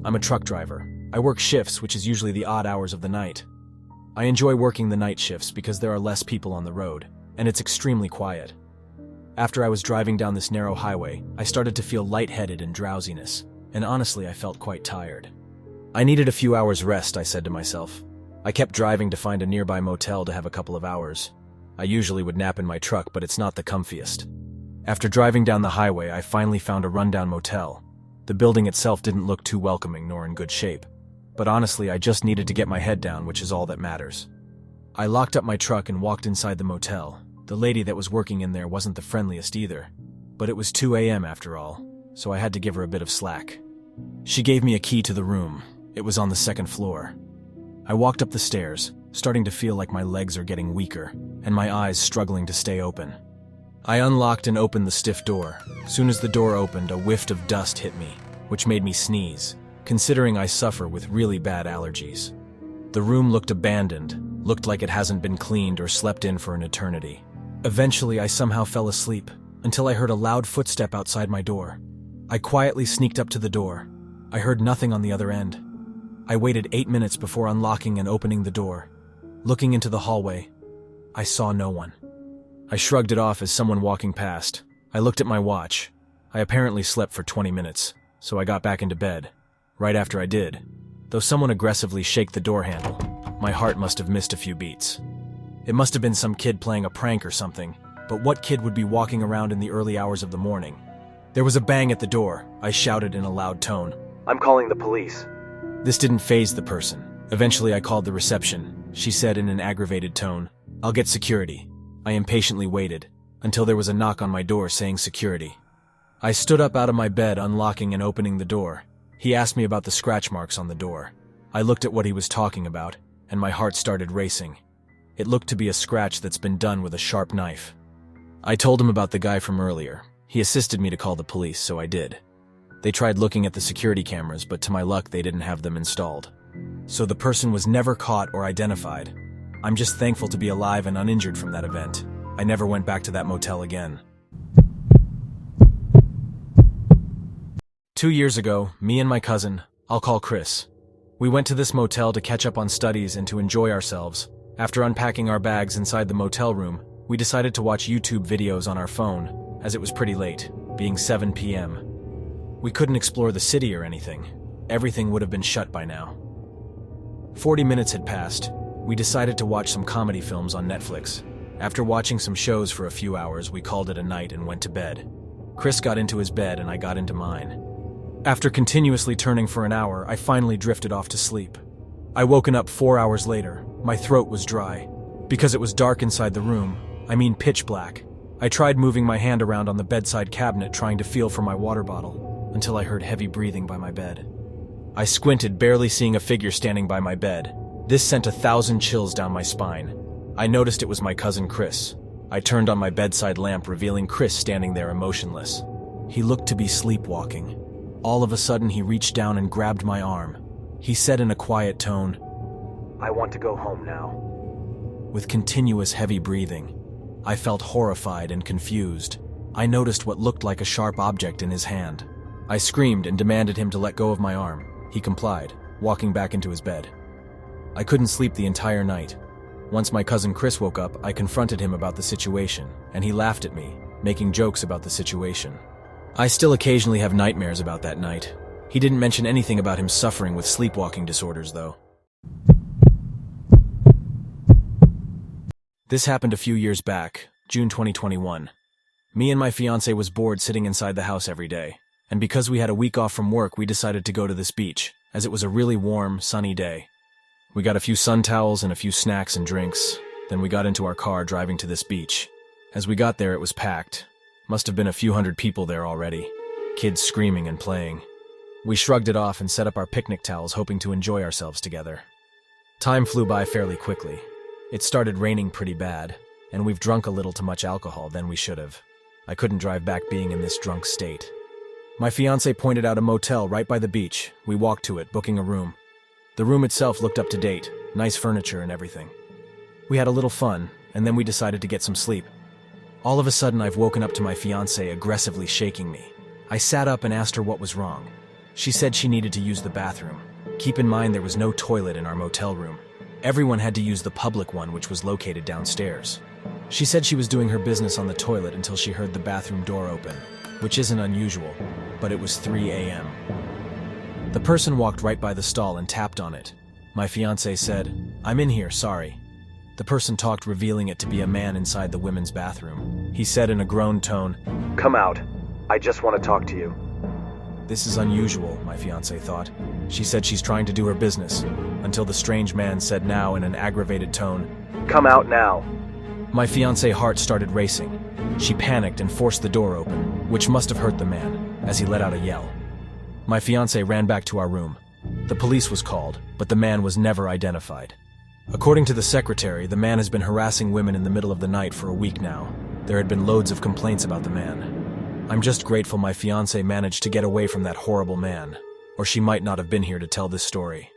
I'm a truck driver. I work shifts, which is usually the odd hours of the night. I enjoy working the night shifts because there are less people on the road, and it's extremely quiet. After I was driving down this narrow highway, I started to feel lightheaded and drowsiness, and honestly, I felt quite tired. I needed a few hours rest, I said to myself. I kept driving to find a nearby motel to have a couple of hours. I usually would nap in my truck, but it's not the comfiest. After driving down the highway, I finally found a rundown motel. The building itself didn't look too welcoming nor in good shape. But honestly, I just needed to get my head down, which is all that matters. I locked up my truck and walked inside the motel. The lady that was working in there wasn't the friendliest either. But it was 2 a.m. after all, so I had to give her a bit of slack. She gave me a key to the room. It was on the second floor. I walked up the stairs, starting to feel like my legs are getting weaker, and my eyes struggling to stay open. I unlocked and opened the stiff door. Soon as the door opened, a whiff of dust hit me, which made me sneeze, considering I suffer with really bad allergies. The room looked abandoned, looked like it hasn't been cleaned or slept in for an eternity. Eventually, I somehow fell asleep, until I heard a loud footstep outside my door. I quietly sneaked up to the door. I heard nothing on the other end. I waited 8 minutes before unlocking and opening the door. Looking into the hallway, I saw no one. I shrugged it off as someone walking past. I looked at my watch. I apparently slept for 20 minutes, so I got back into bed. Right after I did, though someone aggressively shake the door handle, my heart must have missed a few beats. It must have been some kid playing a prank or something, but what kid would be walking around in the early hours of the morning? There was a bang at the door. I shouted in a loud tone, "I'm calling the police." This didn't faze the person. Eventually I called the reception. She said in an aggravated tone, "I'll get security." I impatiently waited, until there was a knock on my door saying security. I stood up out of my bed, unlocking and opening the door. He asked me about the scratch marks on the door. I looked at what he was talking about, and my heart started racing. It looked to be a scratch that's been done with a sharp knife. I told him about the guy from earlier. He assisted me to call the police, so I did. They tried looking at the security cameras, but to my luck, they didn't have them installed. So the person was never caught or identified. I'm just thankful to be alive and uninjured from that event. I never went back to that motel again. 2 years ago, me and my cousin, I'll call Chris, we went to this motel to catch up on studies and to enjoy ourselves. After unpacking our bags inside the motel room, we decided to watch YouTube videos on our phone, as it was pretty late, being 7 p.m. We couldn't explore the city or anything. Everything would have been shut by now. 40 minutes had passed. We decided to watch some comedy films on Netflix. After watching some shows for a few hours, we called it a night and went to bed. Chris got into his bed and I got into mine. After continuously turning for an hour, I finally drifted off to sleep. I woken up 4 hours later. My throat was dry. Because it was dark inside the room, I mean pitch black. I tried moving my hand around on the bedside cabinet trying to feel for my water bottle, until I heard heavy breathing by my bed. I squinted, barely seeing a figure standing by my bed. This sent 1,000 chills down my spine. I noticed it was my cousin Chris. I turned on my bedside lamp, revealing Chris standing there emotionless. He looked to be sleepwalking. All of a sudden, he reached down and grabbed my arm. He said in a quiet tone, "I want to go home now." With continuous heavy breathing, I felt horrified and confused. I noticed what looked like a sharp object in his hand. I screamed and demanded him to let go of my arm. He complied, walking back into his bed. I couldn't sleep the entire night. Once my cousin Chris woke up, I confronted him about the situation, and he laughed at me, making jokes about the situation. I still occasionally have nightmares about that night. He didn't mention anything about him suffering with sleepwalking disorders, though. This happened a few years back, June 2021. Me and my fiancé was bored sitting inside the house every day, and because we had a week off from work, we decided to go to this beach, as it was a really warm, sunny day. We got a few sun towels and a few snacks and drinks, then we got into our car driving to this beach. As we got there, it was packed. Must have been a few hundred people there already, kids screaming and playing. We shrugged it off and set up our picnic towels, hoping to enjoy ourselves together. Time flew by fairly quickly. It started raining pretty bad, and we've drunk a little too much alcohol than we should have. I couldn't drive back being in this drunk state. My fiancé pointed out a motel right by the beach. We walked to it, booking a room. The room itself looked up to date, nice furniture and everything. We had a little fun, and then we decided to get some sleep. All of a sudden, I've woken up to my fiancé aggressively shaking me. I sat up and asked her what was wrong. She said she needed to use the bathroom. Keep in mind there was no toilet in our motel room. Everyone had to use the public one, which was located downstairs. She said she was doing her business on the toilet until she heard the bathroom door open, which isn't unusual, but it was 3 a.m. The person walked right by the stall and tapped on it. My fiancé said, "I'm in here, sorry." The person talked, revealing it to be a man inside the women's bathroom. He said in a grown tone, "Come out. I just want to talk to you." This is unusual, my fiancé thought. She said she's trying to do her business, until the strange man said now in an aggravated tone, "Come out now." My fiancé's heart started racing. She panicked and forced the door open, which must have hurt the man, as he let out a yell. My fiancé ran back to our room. The police was called, but the man was never identified. According to the secretary, the man has been harassing women in the middle of the night for a week now. There had been loads of complaints about the man. I'm just grateful my fiancé managed to get away from that horrible man, or she might not have been here to tell this story.